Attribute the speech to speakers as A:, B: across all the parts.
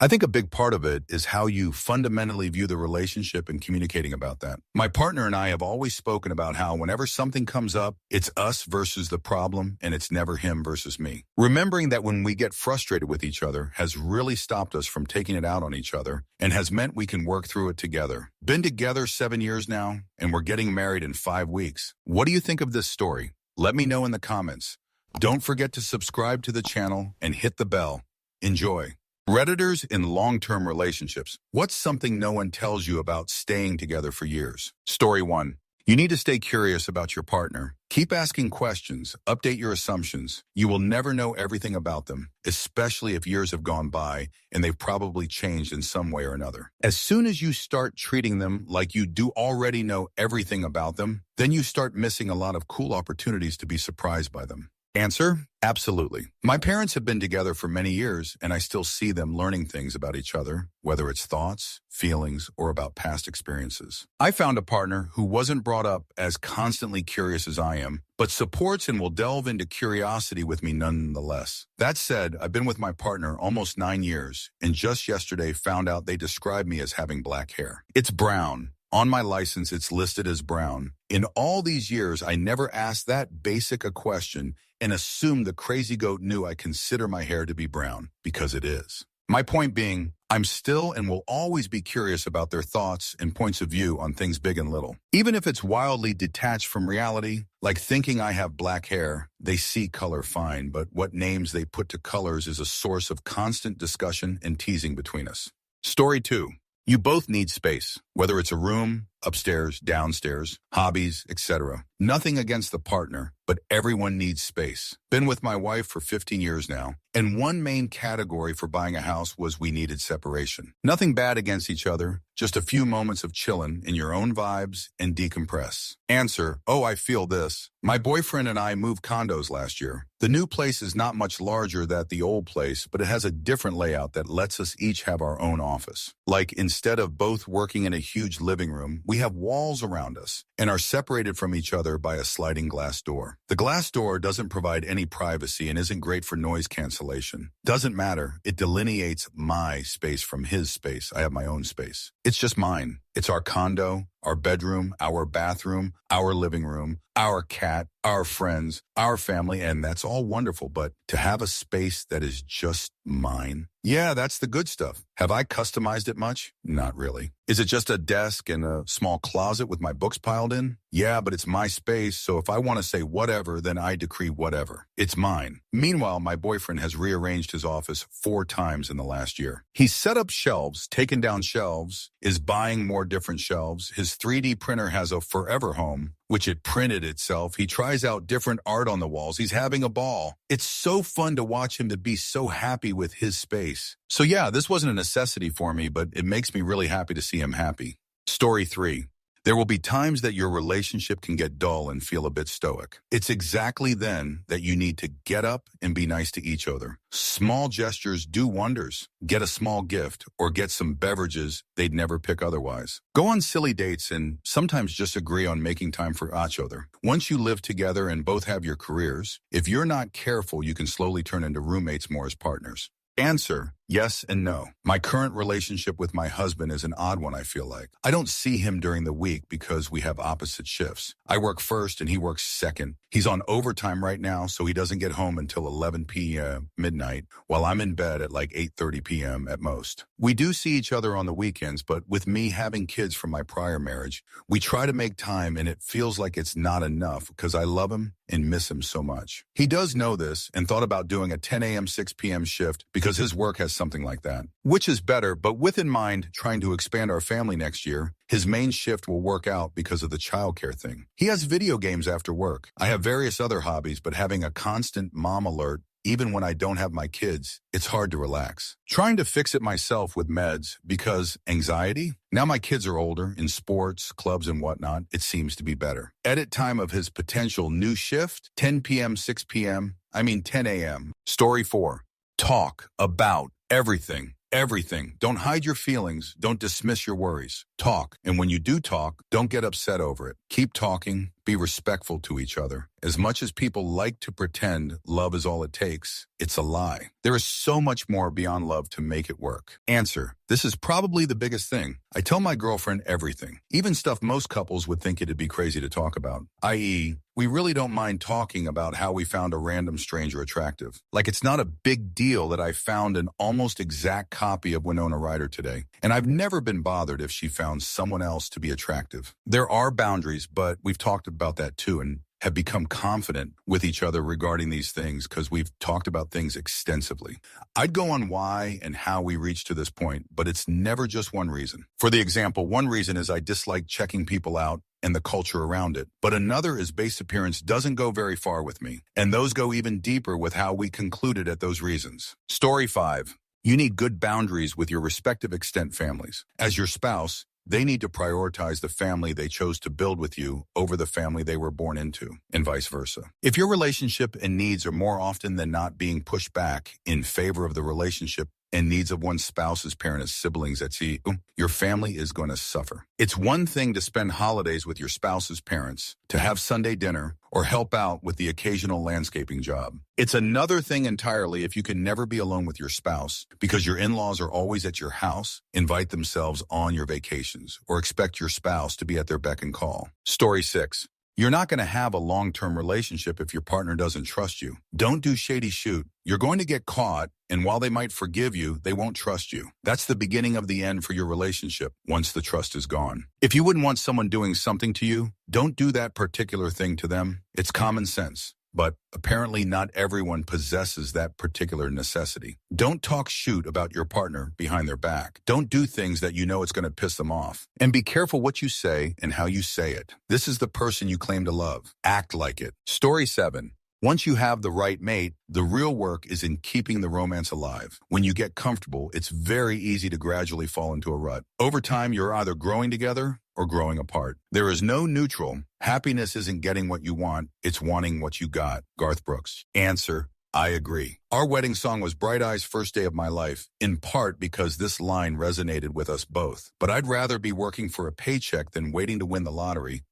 A: I think a big part of it is how you fundamentally view the relationship and communicating about that. My partner and I have always spoken about how whenever something comes up, it's us versus the problem and it's never him versus me. Remembering that when we get frustrated with each other has really stopped us from taking it out on each other and has meant we can work through it together. Been together 7 years now and we're getting married in 5 weeks. What do you think of this story? Let me know in the comments. Don't forget to subscribe to the channel and hit the bell. Enjoy. Redditors in long-term relationships. What's something no one tells you about staying together for years? Story 1. You need to stay curious about your partner. Keep asking questions. Update your assumptions. You will never know everything about them, especially if years have gone by and they've probably changed in some way or another. As soon as you start treating them like you do already know everything about them, then you start missing a lot of cool opportunities to be surprised by them. Answer: absolutely. My parents have been together for many years, and I still see them learning things about each other, whether it's thoughts, feelings, or about past experiences. I found a partner who wasn't brought up as constantly curious as I am, but supports and will delve into curiosity with me nonetheless. That said, I've been with my partner almost 9 years, and just yesterday found out they described me as having black hair. It's brown. On my license, it's listed as brown. In all these years, I never asked that basic a question and assumed the crazy goat knew I consider my hair to be brown, because it is. My point being, I'm still and will always be curious about their thoughts and points of view on things big and little. Even if it's wildly detached from reality, like thinking I have black hair, they see color fine, but what names they put to colors is a source of constant discussion and teasing between us. Story 2. You both need space, whether it's a room, upstairs, downstairs, hobbies, etc. Nothing against the partner, but everyone needs space. Been with my wife for 15 years now, and one main category for buying a house was we needed separation. Nothing bad against each other, just a few moments of chillin' in your own vibes and decompress. Answer: oh, I feel this. My boyfriend and I moved condos last year. The new place is not much larger than the old place, but it has a different layout that lets us each have our own office. Like, instead of both working in a huge living room, we have walls around us and are separated from each other by a sliding glass door. The glass door doesn't provide any privacy and isn't great for noise cancellation. Doesn't matter. It delineates my space from his space. I have my own space. It's just mine. It's our condo, our bedroom, our bathroom, our living room, our cat, our friends, our family, and that's all wonderful. But to have a space that is just mine, yeah, that's the good stuff. Have I customized it much? Not really. Is it just a desk and a small closet with my books piled in? Yeah, but it's my space, so if I want to say whatever, then I decree whatever. It's mine. Meanwhile, my boyfriend has rearranged his office 4 times in the last year. He's set up shelves, taken down shelves, is buying more different shelves. His 3D printer has a forever home, which it printed itself. He tries out different art on the walls. He's having a ball. It's so fun to watch him to be so happy with his space. So yeah, this wasn't a necessity for me, but it makes me really happy to see him happy. Story 3. There will be times that your relationship can get dull and feel a bit stoic. It's exactly then that you need to get up and be nice to each other. Small gestures do wonders. Get a small gift or get some beverages they'd never pick otherwise. Go on silly dates and sometimes just agree on making time for each other. Once you live together and both have your careers, if you're not careful, you can slowly turn into roommates more as partners. Answer: yes and no. My current relationship with my husband is an odd one, I feel like. I don't see him during the week because we have opposite shifts. I work first and he works second. He's on overtime right now, so he doesn't get home until 11 p.m. midnight, while I'm in bed at like 8:30 p.m. at most. We do see each other on the weekends, but with me having kids from my prior marriage, we try to make time and it feels like it's not enough because I love him and miss him so much. He does know this and thought about doing a 10 a.m., 6 p.m. shift because his work has something like that, which is better, but with in mind trying to expand our family next year, his main shift will work out because of the childcare thing. He has video games after work. I have various other hobbies, but having a constant mom alert, even when I don't have my kids, it's hard to relax. Trying to fix it myself with meds because anxiety? Now my kids are older, in sports, clubs, and whatnot, it seems to be better. Edit time of his potential new shift, 10 p.m., 6 p.m., 10 a.m. Story 4. Talk about everything. Everything. Don't hide your feelings. Don't dismiss your worries. Talk. And when you do talk, don't get upset over it. Keep talking. Be respectful to each other. As much as people like to pretend love is all it takes, it's a lie. There is so much more beyond love to make it work. Answer: this is probably the biggest thing. I tell my girlfriend everything, even stuff most couples would think it'd be crazy to talk about, i.e., we really don't mind talking about how we found a random stranger attractive. Like it's not a big deal that I found an almost exact copy of Winona Ryder today, and I've never been bothered if she found someone else to be attractive. There are boundaries, but we've talked about that too, and have become confident with each other regarding these things because we've talked about things extensively. I'd go on why and how we reached to this point, but it's never just one reason. For the example, one reason is I dislike checking people out and the culture around it, but another is base appearance doesn't go very far with me, and those go even deeper with how we concluded at those reasons. Story 5. You need good boundaries with your respective extent families. As your spouse, they need to prioritize the family they chose to build with you over the family they were born into, and vice versa. If your relationship and needs are more often than not being pushed back in favor of the relationship and needs of one spouse's parent as siblings at sea, your family is going to suffer. It's one thing to spend holidays with your spouse's parents, to have Sunday dinner, or help out with the occasional landscaping job. It's another thing entirely if you can never be alone with your spouse because your in-laws are always at your house, invite themselves on your vacations, or expect your spouse to be at their beck and call. Story 6. You're not going to have a long-term relationship if your partner doesn't trust you. Don't do shady shoot. You're going to get caught, and while they might forgive you, they won't trust you. That's the beginning of the end for your relationship once the trust is gone. If you wouldn't want someone doing something to you, don't do that particular thing to them. It's common sense. But apparently not everyone possesses that particular necessity. Don't talk shoot about your partner behind their back. Don't do things that you know it's going to piss them off. And be careful what you say and how you say it. This is the person you claim to love. Act like it. Story 7. Once you have the right mate, the real work is in keeping the romance alive. When you get comfortable, it's very easy to gradually fall into a rut. Over time, you're either growing together or growing apart. There is no neutral. Happiness isn't getting what you want, it's wanting what you got. Garth Brooks. Answer: I agree. Our wedding song was Bright Eyes First Day of My Life, in part because this line resonated with us both. But I'd rather be working for a paycheck than waiting to win the lottery.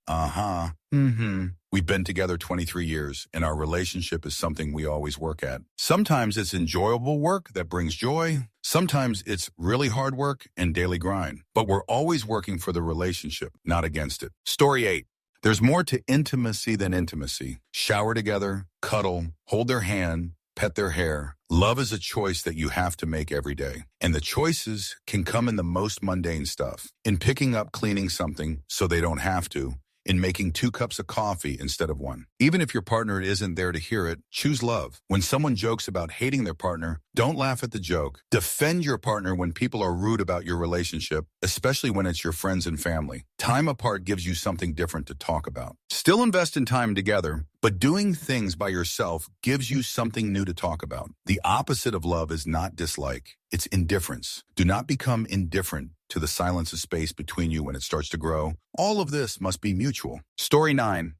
A: We've been together 23 years, and our relationship is something we always work at. Sometimes it's enjoyable work that brings joy. Sometimes it's really hard work and daily grind. But we're always working for the relationship, not against it. Story 8. There's more to intimacy than intimacy. Shower together, cuddle, hold their hand, pet their hair. Love is a choice that you have to make every day. And the choices can come in the most mundane stuff. In picking up cleaning something so they don't have to. In making 2 cups of coffee instead of 1. Even if your partner isn't there to hear it, choose love. When someone jokes about hating their partner, don't laugh at the joke. Defend your partner when people are rude about your relationship, especially when it's your friends and family. Time apart gives you something different to talk about. Still invest in time together, but doing things by yourself gives you something new to talk about. The opposite of love is not dislike, it's indifference. Do not become indifferent to the silence of space between you when it starts to grow. All of this must be mutual. Story 9.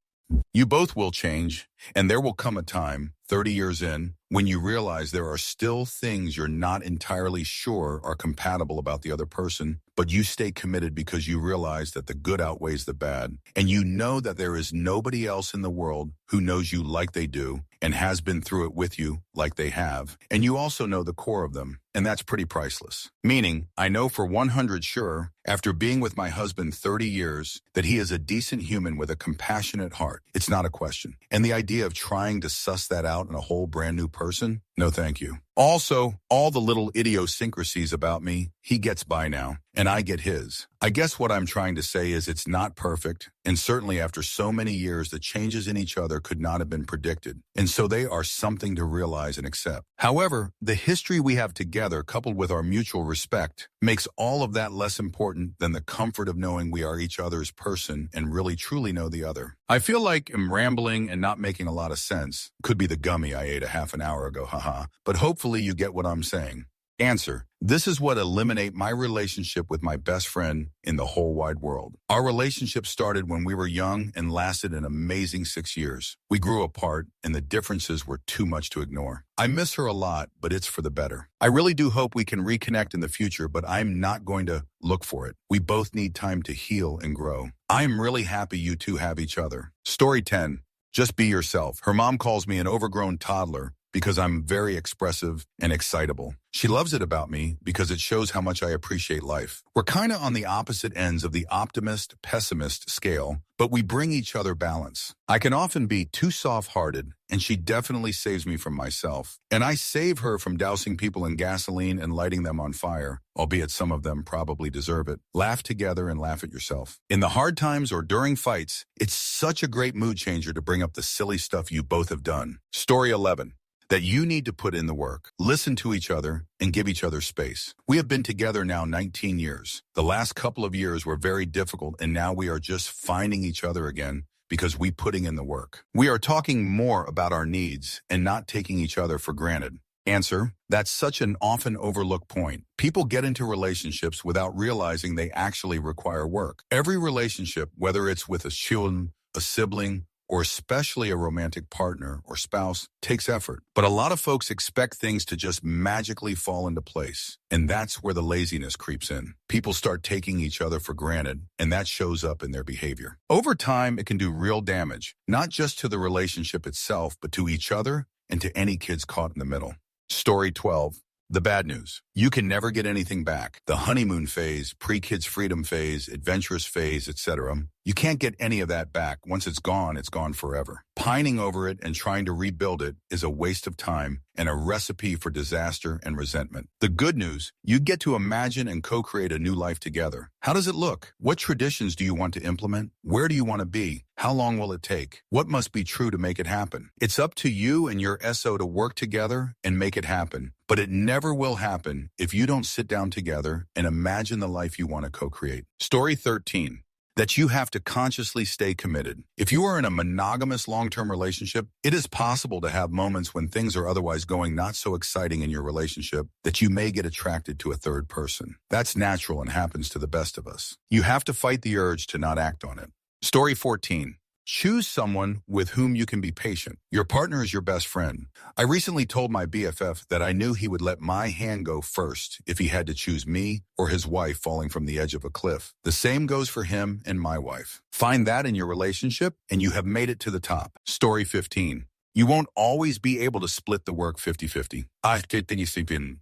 A: You both will change, and there will come a time, 30 years in, when you realize there are still things you're not entirely sure are compatible about the other person, but you stay committed because you realize that the good outweighs the bad, and you know that there is nobody else in the world who knows you like they do and has been through it with you like they have, and you also know the core of them, and that's pretty priceless. Meaning, I know for 100 sure, after being with my husband 30 years, that he is a decent human with a compassionate heart. It's not a question. And the idea of trying to suss that out in a whole brand new person? No, thank you. Also, all the little idiosyncrasies about me, he gets by now, and I get his. I guess what I'm trying to say is it's not perfect, and certainly after so many years, the changes in each other could not have been predicted, and so they are something to realize and accept. However, the history we have together, coupled with our mutual respect, makes all of that less important than the comfort of knowing we are each other's person and really truly know the other. I feel like I'm rambling and not making a lot of sense. Could be the gummy I ate a half an hour ago, haha, but hopefully you get what I'm saying. Answer: this is what eliminate my relationship with my best friend in the whole wide world. Our relationship started when we were young and lasted an amazing 6 years. We grew apart and the differences were too much to ignore. I miss her a lot, but it's for the better. I really do hope we can reconnect in the future, but I'm not going to look for it. We both need time to heal and grow. I am really happy you two have each other. Story 10. Just be yourself. Her mom calls me an overgrown toddler because I'm very expressive and excitable. She loves it about me because it shows how much I appreciate life. We're kind of on the opposite ends of the optimist-pessimist scale, but we bring each other balance. I can often be too soft-hearted, and she definitely saves me from myself. And I save her from dousing people in gasoline and lighting them on fire, albeit some of them probably deserve it. Laugh together and laugh at yourself. In the hard times or during fights, it's such a great mood changer to bring up the silly stuff you both have done. Story 11. That you need to put in the work. Listen to each other and give each other space. We have been together now 19 years. The last couple of years were very difficult, and now we are just finding each other again because we putting in the work. We are talking more about our needs and not taking each other for granted. Answer: that's such an often overlooked point. People get into relationships without realizing they actually require work. Every relationship, whether it's with a child, a sibling, or especially a romantic partner or spouse, takes effort. But a lot of folks expect things to just magically fall into place. And that's where the laziness creeps in. People start taking each other for granted, and that shows up in their behavior. Over time, it can do real damage, not just to the relationship itself, but to each other and to any kids caught in the middle. Story 12. The bad news. You can never get anything back. The honeymoon phase, pre-kids freedom phase, adventurous phase, etc. You can't get any of that back. Once it's gone forever. Pining over it and trying to rebuild it is a waste of time and a recipe for disaster and resentment. The good news, you get to imagine and co-create a new life together. How does it look? What traditions do you want to implement? Where do you want to be? How long will it take? What must be true to make it happen? It's up to you and your SO to work together and make it happen. But it never will happen if you don't sit down together and imagine the life you want to co-create. Story 13. That you have to consciously stay committed. If you are in a monogamous long-term relationship, it is possible to have moments when things are otherwise going not so exciting in your relationship that you may get attracted to a third person. That's natural and happens to the best of us. You have to fight the urge to not act on it. Story 14. Choose someone with whom you can be patient. Your partner is your best friend. I recently told my BFF that I knew he would let my hand go first if he had to choose me or his wife falling from the edge of a cliff. The same goes for him and my wife. Find that in your relationship and you have made it to the top. Story 15. You won't always be able to split the work 50-50.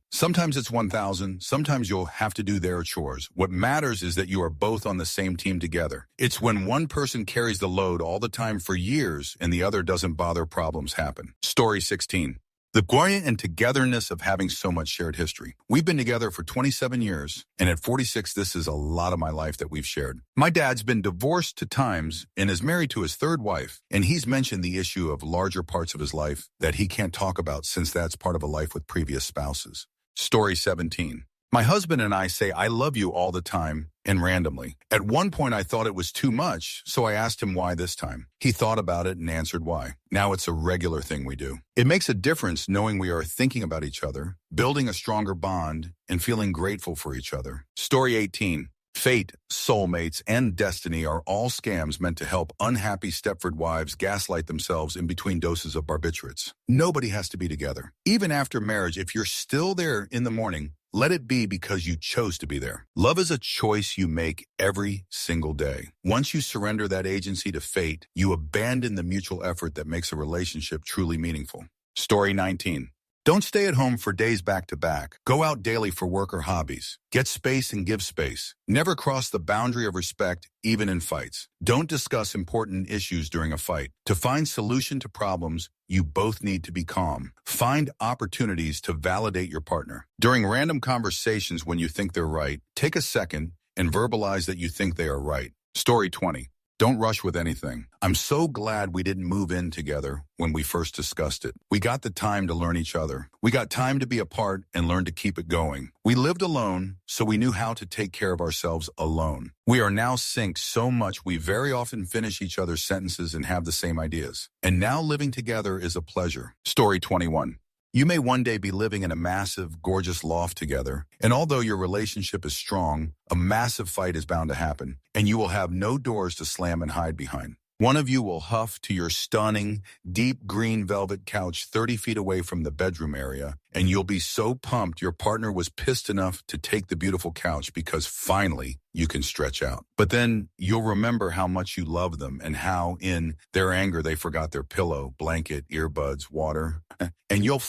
A: Sometimes it's 1,000. Sometimes you'll have to do their chores. What matters is that you are both on the same team together. It's when one person carries the load all the time for years and the other doesn't bother, problems happen. Story 16. The joy and togetherness of having so much shared history. We've been together for 27 years, and at 46, this is a lot of my life that we've shared. My dad's been divorced to times and is married to his third wife, and he's mentioned the issue of larger parts of his life that he can't talk about since that's part of a life with previous spouses. Story 17. My husband and I say I love you all the time and randomly. At one point, I thought it was too much, so I asked him why this time. He thought about it and answered why. Now it's a regular thing we do. It makes a difference knowing we are thinking about each other, building a stronger bond, and feeling grateful for each other. Story 18. Fate, soulmates, and destiny are all scams meant to help unhappy Stepford wives gaslight themselves in between doses of barbiturates. Nobody has to be together. Even after marriage, if you're still there in the morning, let it be because you chose to be there. Love is a choice you make every single day. Once you surrender that agency to fate, you abandon the mutual effort that makes a relationship truly meaningful. Story 19. Don't stay at home for days back to back. Go out daily for work or hobbies. Get space and give space. Never cross the boundary of respect, even in fights. Don't discuss important issues during a fight. To find solution to problems, you both need to be calm. Find opportunities to validate your partner. During random conversations when you think they're right, take a second and verbalize that you think they are right. Story 20. Don't rush with anything. I'm so glad we didn't move in together when we first discussed it. We got the time to learn each other. We got time to be apart and learn to keep it going. We lived alone, so we knew how to take care of ourselves alone. We are now synced so much we very often finish each other's sentences and have the same ideas. And now living together is a pleasure. Story 21. You may one day be living in a massive, gorgeous loft together, and although your relationship is strong, a massive fight is bound to happen, and you will have no doors to slam and hide behind. One of you will huff to your stunning, deep green velvet couch 30 feet away from the bedroom area, and you'll be so pumped your partner was pissed enough to take the beautiful couch because finally you can stretch out. But then you'll remember how much you love them and how in their anger they forgot their pillow, blanket, earbuds, water. And you'll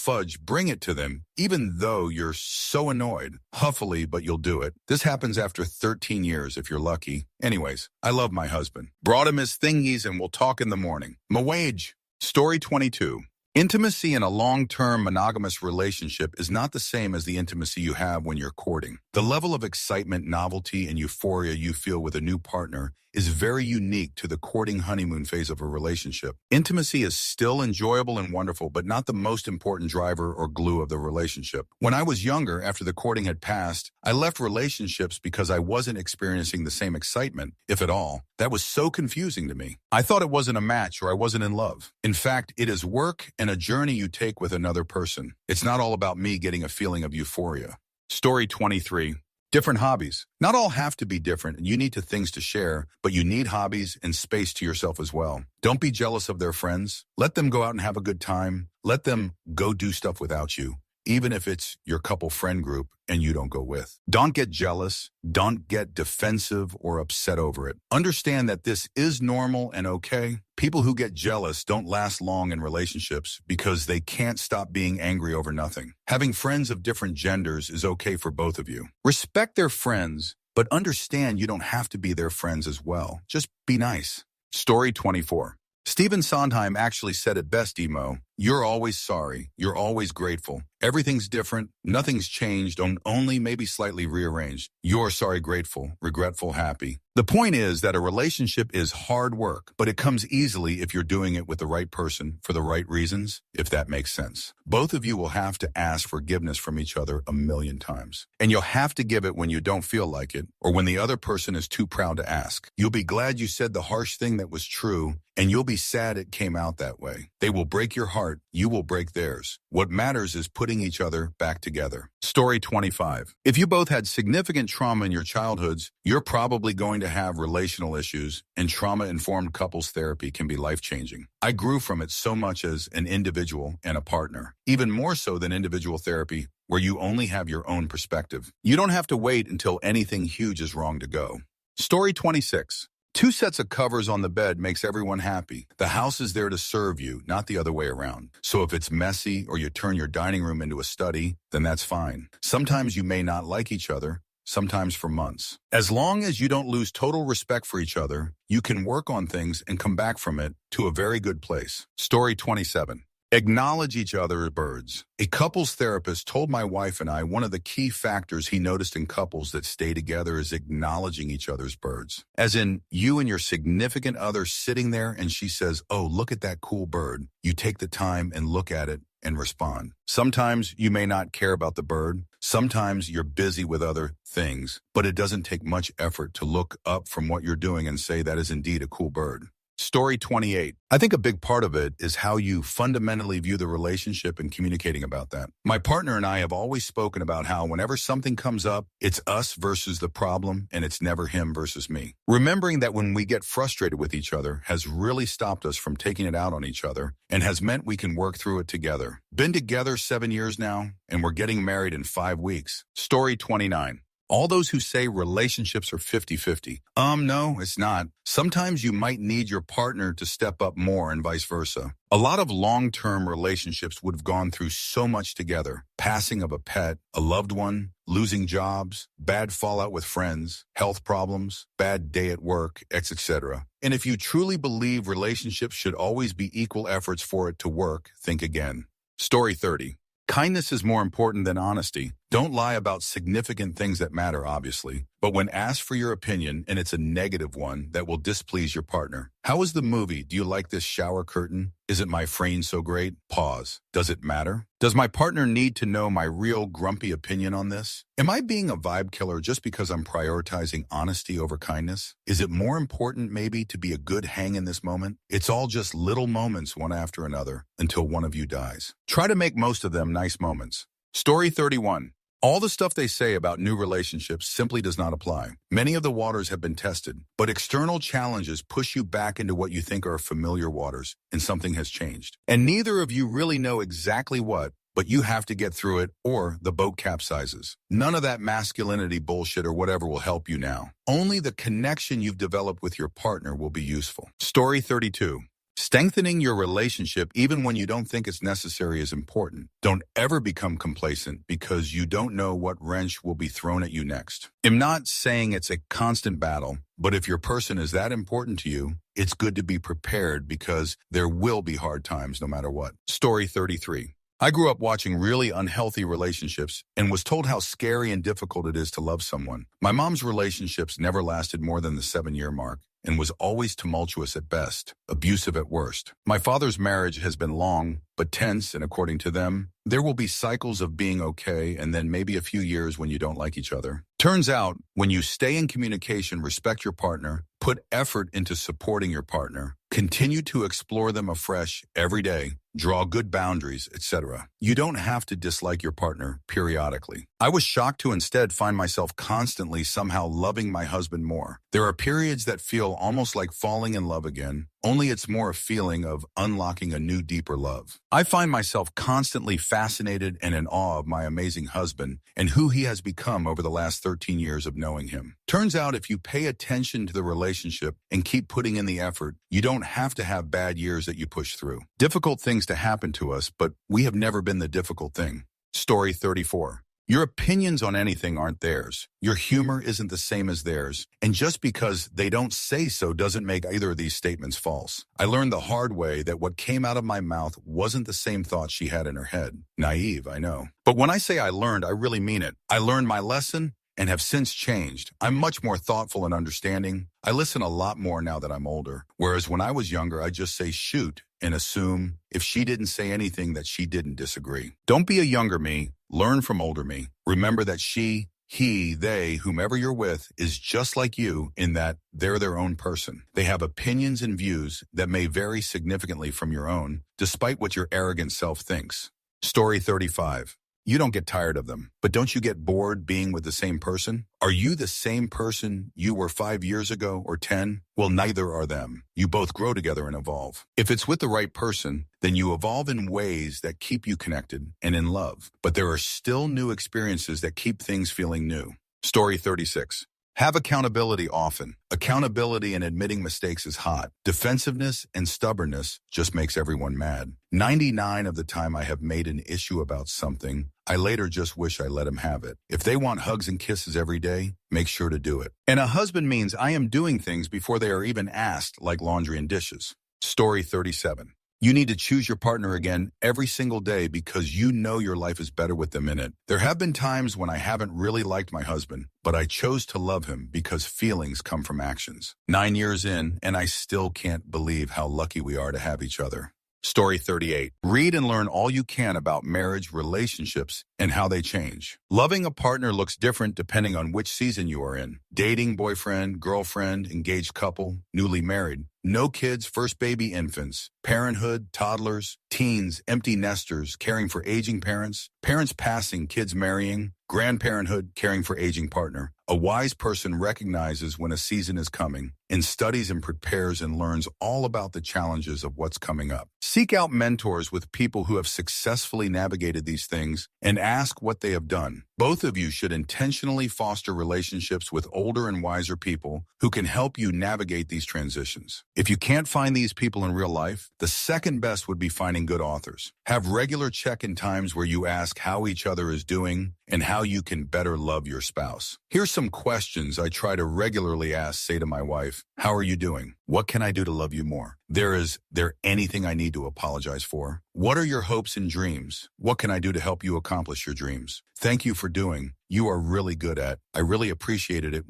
A: bring it to them, even though you're so annoyed. Huffily, but you'll do it. This happens after 13 years if you're lucky. Anyways, I love my husband. Brought him his thingies and we'll talk in the morning. My wage. Story 22. Intimacy in a long-term monogamous relationship is not the same as the intimacy you have when you're courting. The level of excitement, novelty, and euphoria you feel with a new partner is very unique to the courting honeymoon phase of a relationship. Intimacy is still enjoyable and wonderful, but not the most important driver or glue of the relationship. When I was younger, after the courting had passed, I left relationships because I wasn't experiencing the same excitement, if at all. That was so confusing to me. I thought it wasn't a match or I wasn't in love. In fact, it is work and a journey you take with another person. It's not all about me getting a feeling of euphoria. Story 23. Different hobbies. Not all have to be different, and you need things to share, but you need hobbies and space to yourself as well. Don't be jealous of their friends. Let them go out and have a good time. Let them go do stuff without you, even if it's your couple friend group and you don't go with. Don't get jealous. Don't get defensive or upset over it. Understand that this is normal and okay. People who get jealous don't last long in relationships because they can't stop being angry over nothing. Having friends of different genders is okay for both of you. Respect their friends, but understand you don't have to be their friends as well. Just be nice. Story 24. Stephen Sondheim actually said it best, Emo. You're always sorry. You're always grateful. Everything's different. Nothing's changed, only maybe slightly rearranged. You're sorry, grateful, regretful, happy. The point is that a relationship is hard work, but it comes easily if you're doing it with the right person for the right reasons, if that makes sense. Both of you will have to ask forgiveness from each other a million times. And you'll have to give it when you don't feel like it, or when the other person is too proud to ask. You'll be glad you said the harsh thing that was true, and you'll be sad it came out that way. They will break your heart. You will break theirs. What matters is putting each other back together. Story 25. If you both had significant trauma in your childhoods, you're probably going to have relational issues, and trauma-informed couples therapy can be life-changing. I grew from it so much as an individual and a partner, even more so than individual therapy, where you only have your own perspective. You don't have to wait until anything huge is wrong to go. Story 26. 2 sets of covers on the bed makes everyone happy. The house is there to serve you, not the other way around. So if it's messy or you turn your dining room into a study, then that's fine. Sometimes you may not like each other, sometimes for months. As long as you don't lose total respect for each other, you can work on things and come back from it to a very good place. Story 27. Acknowledge each other as birds. A couples therapist told my wife and I one of the key factors he noticed in couples that stay together is acknowledging each other's birds. As in, you and your significant other sitting there and she says, "Oh, look at that cool bird." You take the time and look at it and respond. Sometimes you may not care about the bird. Sometimes you're busy with other things, but it doesn't take much effort to look up from what you're doing and say that is indeed a cool bird. Story 28. I think a big part of it is how you fundamentally view the relationship and communicating about that. My partner and I have always spoken about how whenever something comes up, it's us versus the problem and it's never him versus me. Remembering that when we get frustrated with each other has really stopped us from taking it out on each other and has meant we can work through it together. Been together 7 years now and we're getting married in 5 weeks. Story 29. All those who say relationships are 50-50. No, it's not. Sometimes you might need your partner to step up more and vice versa. A lot of long-term relationships would have gone through so much together. Passing of a pet, a loved one, losing jobs, bad fallout with friends, health problems, bad day at work, etc. And if you truly believe relationships should always be equal efforts for it to work, think again. Story 30. Kindness is more important than honesty. Don't lie about significant things that matter, obviously, but when asked for your opinion and it's a negative one that will displease your partner. How was the movie? Do you like this shower curtain? Isn't my frame so great? Pause. Does it matter? Does my partner need to know my real grumpy opinion on this? Am I being a vibe killer just because I'm prioritizing honesty over kindness? Is it more important maybe to be a good hang in this moment? It's all just little moments one after another until one of you dies. Try to make most of them nice moments. Story 31. All the stuff they say about new relationships simply does not apply. Many of the waters have been tested, but external challenges push you back into what you think are familiar waters, and something has changed. And neither of you really know exactly what, but you have to get through it or the boat capsizes. None of that masculinity bullshit or whatever will help you now. Only the connection you've developed with your partner will be useful. Story 32. Strengthening your relationship even when you don't think it's necessary is important. Don't ever become complacent because you don't know what wrench will be thrown at you next. I'm not saying it's a constant battle, but if your person is that important to you, it's good to be prepared because there will be hard times no matter what. Story 33. I grew up watching really unhealthy relationships and was told how scary and difficult it is to love someone. My mom's relationships never lasted more than the 7-year mark and was always tumultuous at best, abusive at worst. My father's marriage has been long, but tense, and according to them, there will be cycles of being okay and then maybe a few years when you don't like each other. Turns out, when you stay in communication, respect your partner, put effort into supporting your partner, continue to explore them afresh every day, draw good boundaries, etc. You don't have to dislike your partner periodically. I was shocked to instead find myself constantly somehow loving my husband more. There are periods that feel almost like falling in love again, only it's more a feeling of unlocking a new, deeper love. I find myself constantly fascinated and in awe of my amazing husband and who he has become over the last 13 years of knowing him. Turns out if you pay attention to the relationship and keep putting in the effort, you don't have to have bad years that you push through. Difficult things to happen to us, but we have never been the difficult thing. Story 34. Your opinions on anything aren't theirs. Your humor isn't the same as theirs. And just because they don't say so doesn't make either of these statements false. I learned the hard way that what came out of my mouth wasn't the same thought she had in her head. Naive, I know. But when I say I learned, I really mean it. I learned my lesson and have since changed. I'm much more thoughtful and understanding. I listen a lot more now that I'm older. Whereas when I was younger, I'd just say shoot and assume if she didn't say anything that she didn't disagree. Don't be a younger me. Learn from older me. Remember that she, he, they, whomever you're with, is just like you in that they're their own person. They have opinions and views that may vary significantly from your own, despite what your arrogant self thinks. Story 35. You don't get tired of them, but don't you get bored being with the same person? Are you the same person you were 5 years ago or 10? Well, neither are them. You both grow together and evolve. If it's with the right person, then you evolve in ways that keep you connected and in love. But there are still new experiences that keep things feeling new. Story 36. Have accountability often. Accountability and admitting mistakes is hot. Defensiveness and stubbornness just makes everyone mad. 99 of the time I have made an issue about something, I later just wish I let him have it. If they want hugs and kisses every day, make sure to do it. And a husband means I am doing things before they are even asked, like laundry and dishes. Story 37. You need to choose your partner again every single day because you know your life is better with them in it. There have been times when I haven't really liked my husband, but I chose to love him because feelings come from actions. 9 years in, and I still can't believe how lucky we are to have each other. Story 38. Read and learn all you can about marriage, relationships, and how they change. Loving a partner looks different depending on which season you are in. Dating, boyfriend, girlfriend, engaged couple, newly married. No kids, first baby infants, parenthood, toddlers, teens, empty nesters, caring for aging parents, parents passing, kids marrying, grandparenthood, caring for aging partner. A wise person recognizes when a season is coming and studies and prepares and learns all about the challenges of what's coming up. Seek out mentors with people who have successfully navigated these things and ask what they have done. Both of you should intentionally foster relationships with older and wiser people who can help you navigate these transitions. If you can't find these people in real life, the second best would be finding good authors. Have regular check-in times where you ask how each other is doing and how you can better love your spouse. Here's some questions I try to regularly say to my wife. How are you doing? What can I do to love you more? Is there anything I need to apologize for? What are your hopes and dreams? What can I do to help you accomplish your dreams? Thank you for doing. You are really good at. I really appreciated it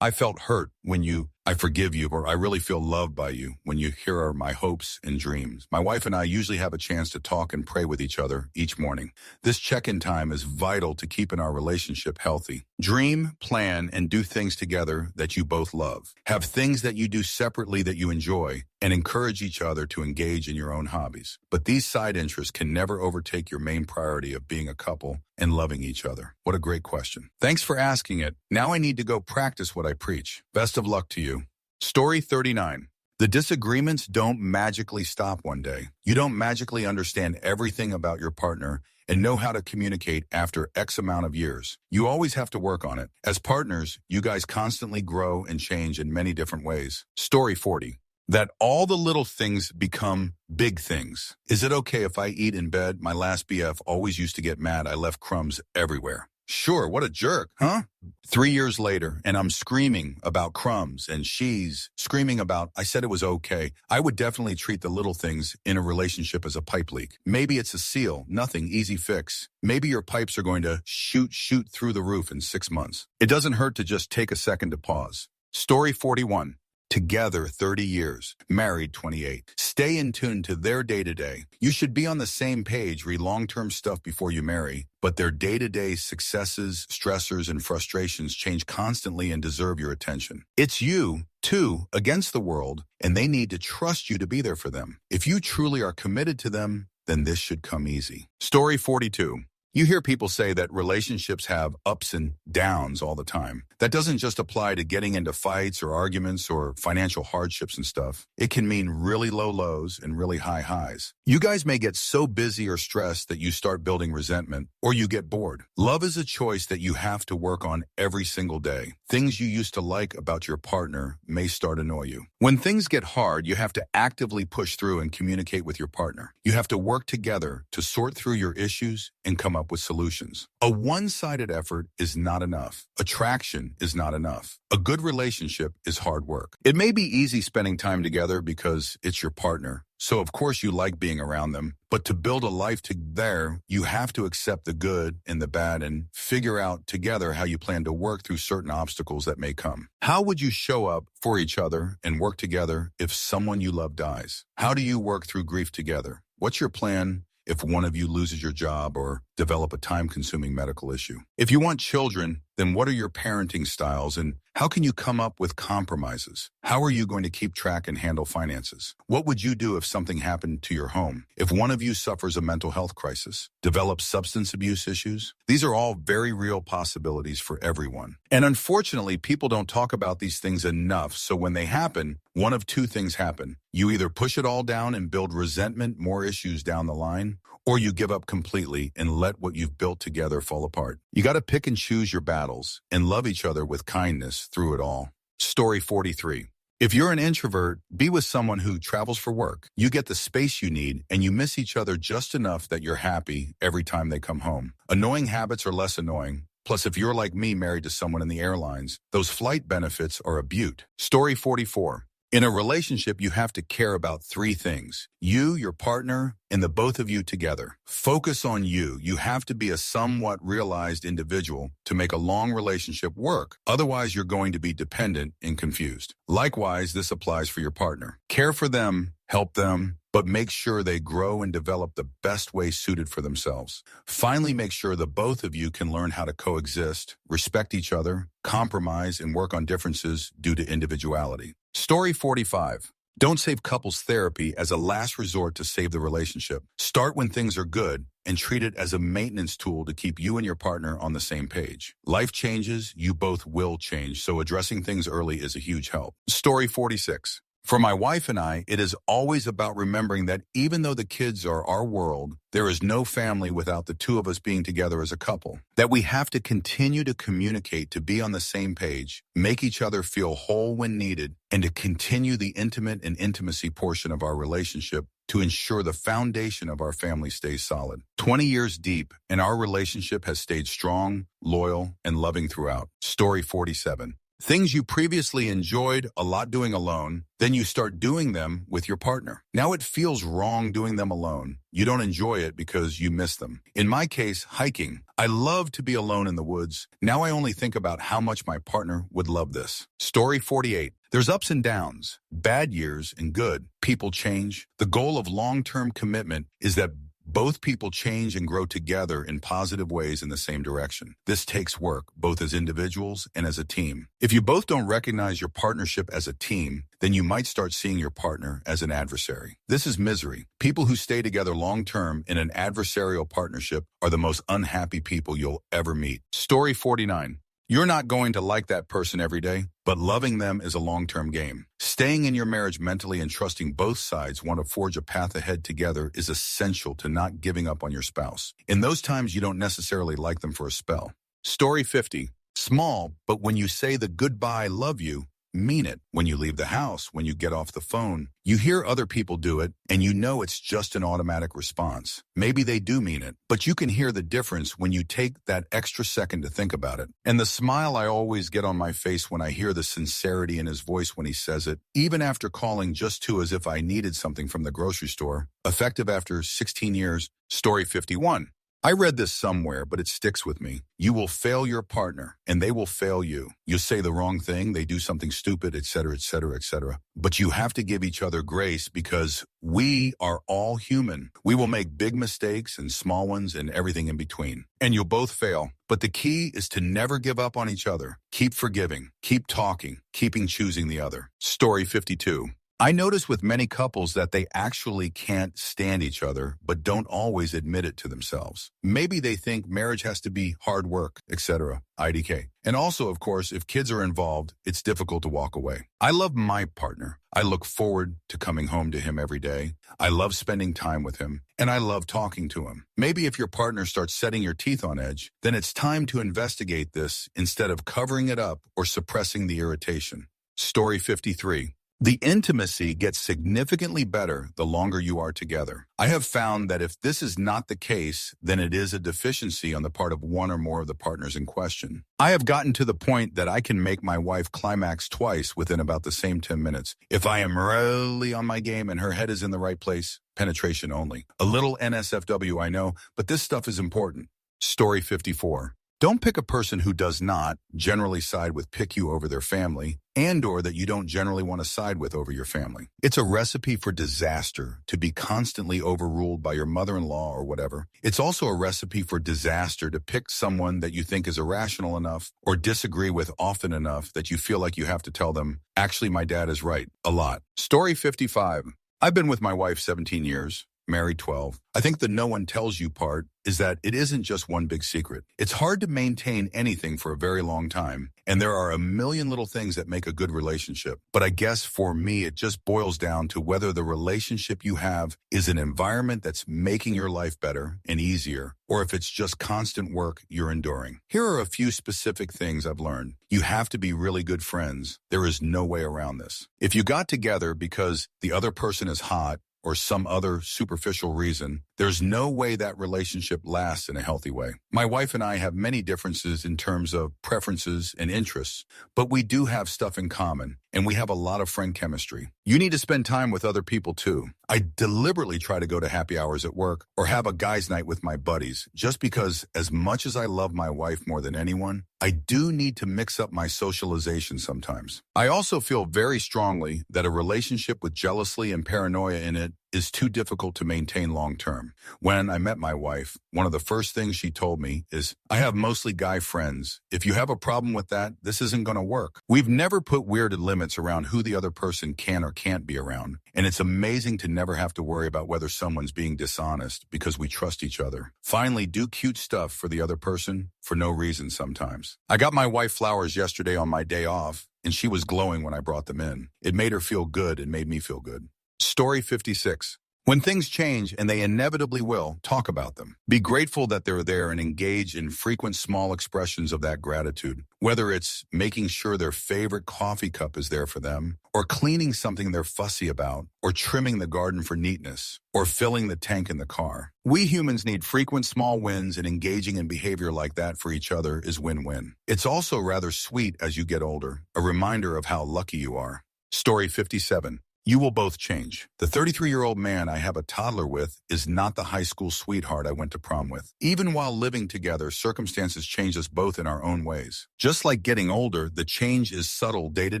A: I felt hurt when I forgive you, or I really feel loved by you when you hear my hopes and dreams. My wife and I usually have a chance to talk and pray with each other each morning. This check-in time is vital to keeping our relationship healthy. Dream, plan, and do things together that you both love. Have things that you do separately that you enjoy, and encourage each other to engage in your own hobbies. But these side interests can never overtake your main priority of being a couple and loving each other. What a great question. Thanks for asking it. Now I need to go practice what I preach. Best of luck to you. Story 39. The disagreements don't magically stop one day. You don't magically understand everything about your partner and know how to communicate after X amount of years. You always have to work on it. As partners, you guys constantly grow and change in many different ways. Story 40. That all the little things become big things. Is it okay if I eat in bed? My last BF always used to get mad I left crumbs everywhere. Sure, what a jerk, huh? 3 years later, and I'm screaming about crumbs, and she's screaming about, I said it was okay. I would definitely treat the little things in a relationship as a pipe leak. Maybe it's a seal, nothing, easy fix. Maybe your pipes are going to shoot through the roof in 6 months. It doesn't hurt to just take a second to pause. Story 41. Together 30 years, married 28. Stay in tune to their day-to-day. You should be on the same page, read long-term stuff before you marry, but their day-to-day successes, stressors, and frustrations change constantly and deserve your attention. It's you, too, against the world, and they need to trust you to be there for them. If you truly are committed to them, then this should come easy. Story 42. You hear people say that relationships have ups and downs all the time. That doesn't just apply to getting into fights or arguments or financial hardships and stuff. It can mean really low lows and really high highs. You guys may get so busy or stressed that you start building resentment, or you get bored. Love is a choice that you have to work on every single day. Things you used to like about your partner may start to annoy you. When things get hard, you have to actively push through and communicate with your partner. You have to work together to sort through your issues and come up with solutions. A one-sided effort is not enough. Attraction is not enough. A good relationship is hard work. It may be easy spending time together because it's your partner, so of course you like being around them. But to build a life together, you have to accept the good and the bad and figure out together how you plan to work through certain obstacles that may come. How would you show up for each other and work together if someone you love dies? How do you work through grief together? What's your plan if one of you loses your job or develop a time-consuming medical issue? If you want children, then what are your parenting styles and how can you come up with compromises? How are you going to keep track and handle finances? What would you do if something happened to your home? If one of you suffers a mental health crisis, develops substance abuse issues? These are all very real possibilities for everyone. And unfortunately, people don't talk about these things enough, so when they happen, one of two things happen. You either push it all down and build resentment, more issues down the line, or you give up completely and let what you've built together fall apart. You got to pick and choose your battles and love each other with kindness through it all. Story 43. If you're an introvert, be with someone who travels for work. You get the space you need and you miss each other just enough that you're happy every time they come home. Annoying habits are less annoying. Plus, if you're like me, married to someone in the airlines, those flight benefits are a beaut. Story 44. In a relationship, you have to care about three things: you, your partner, and the both of you together. Focus on you. You have to be a somewhat realized individual to make a long relationship work. Otherwise, you're going to be dependent and confused. Likewise, this applies for your partner. Care for them, help them, but make sure they grow and develop the best way suited for themselves. Finally, make sure the both of you can learn how to coexist, respect each other, compromise, and work on differences due to individuality. Story 45. Don't save couples therapy as a last resort to save the relationship. Start when things are good and treat it as a maintenance tool to keep you and your partner on the same page. Life changes, you both will change, so addressing things early is a huge help. Story 46. For my wife and I, it is always about remembering that even though the kids are our world, there is no family without the two of us being together as a couple. That we have to continue to communicate, to be on the same page, make each other feel whole when needed, and to continue the intimate and intimacy portion of our relationship to ensure the foundation of our family stays solid. 20 years deep, and our relationship has stayed strong, loyal, and loving throughout. Story 47. Things you previously enjoyed a lot doing alone, then you start doing them with your partner. Now it feels wrong doing them alone. You don't enjoy it because you miss them. In my case, hiking. I love to be alone in the woods. Now I only think about how much my partner would love this. Story 48. There's ups and downs, bad years and good. People change. The goal of long-term commitment is that both people change and grow together in positive ways in the same direction. This takes work, both as individuals and as a team. If you both don't recognize your partnership as a team, then you might start seeing your partner as an adversary. This is misery. People who stay together long-term in an adversarial partnership are the most unhappy people you'll ever meet. Story 49. You're not going to like that person every day, but loving them is a long-term game. Staying in your marriage mentally and trusting both sides want to forge a path ahead together is essential to not giving up on your spouse. In those times, you don't necessarily like them for a spell. Story 50. Small, but when you say the goodbye, love you, mean it. When you leave the house, when you get off the phone, you hear other people do it, and you know it's just an automatic response. Maybe they do mean it, but you can hear the difference when you take that extra second to think about it. And the smile I always get on my face when I hear the sincerity in his voice when he says it, even after calling just to as if I needed something from the grocery store. Effective after 16 years. Story 51. I read this somewhere, but it sticks with me. You will fail your partner, and they will fail you. You say the wrong thing, they do something stupid, etc., etc., etc. But you have to give each other grace because we are all human. We will make big mistakes and small ones and everything in between. And you'll both fail. But the key is to never give up on each other. Keep forgiving, keep talking, keeping choosing the other. Story 52. I notice with many couples that they actually can't stand each other, but don't always admit it to themselves. Maybe they think marriage has to be hard work, etc. IDK. And also, of course, if kids are involved, it's difficult to walk away. I love my partner. I look forward to coming home to him every day. I love spending time with him, and I love talking to him. Maybe if your partner starts setting your teeth on edge, then it's time to investigate this instead of covering it up or suppressing the irritation. Story 53. The intimacy gets significantly better the longer you are together. I have found that if this is not the case, then it is a deficiency on the part of one or more of the partners in question. I have gotten to the point that I can make my wife climax twice within about the same 10 minutes. If I am really on my game and her head is in the right place, penetration only. A little NSFW, I know, but this stuff is important. Story 54. Don't pick a person who does not generally side with pick you over their family and or that you don't generally want to side with over your family. It's a recipe for disaster to be constantly overruled by your mother-in-law or whatever. It's also a recipe for disaster to pick someone that you think is irrational enough or disagree with often enough that you feel like you have to tell them, actually, my dad is right, a lot. Story 55. I've been with my wife 17 years. Married 12. I think the no one tells you part is that it isn't just one big secret. It's hard to maintain anything for a very long time, and there are a million little things that make a good relationship. But I guess for me, it just boils down to whether the relationship you have is an environment that's making your life better and easier, or if it's just constant work you're enduring. Here are a few specific things I've learned. You have to be really good friends. There is no way around this. If you got together because the other person is hot, or some other superficial reason, there's no way that relationship lasts in a healthy way. My wife and I have many differences in terms of preferences and interests, but we do have stuff in common, and we have a lot of friend chemistry. You need to spend time with other people too. I deliberately try to go to happy hours at work or have a guys' night with my buddies, just because as much as I love my wife more than anyone, I do need to mix up my socialization sometimes. I also feel very strongly that a relationship with jealousy and paranoia in it is too difficult to maintain long term. When I met my wife, one of the first things she told me is, I have mostly guy friends. If you have a problem with that, this isn't going to work. We've never put weird limits around who the other person can or can't be around. And it's amazing to never have to worry about whether someone's being dishonest because we trust each other. Finally, do cute stuff for the other person for no reason sometimes. I got my wife flowers yesterday on my day off, and she was glowing when I brought them in. It made her feel good and made me feel good. Story 56. When things change, and they inevitably will, talk about them. Be grateful that they're there and engage in frequent small expressions of that gratitude. Whether it's making sure their favorite coffee cup is there for them, or cleaning something they're fussy about, or trimming the garden for neatness, or filling the tank in the car. We humans need frequent small wins, and engaging in behavior like that for each other is win-win. It's also rather sweet as you get older, a reminder of how lucky you are. Story 57. You will both change. The 33-year-old man I have a toddler with is not the high school sweetheart I went to prom with. Even while living together, circumstances change us both in our own ways. Just like getting older, the change is subtle day to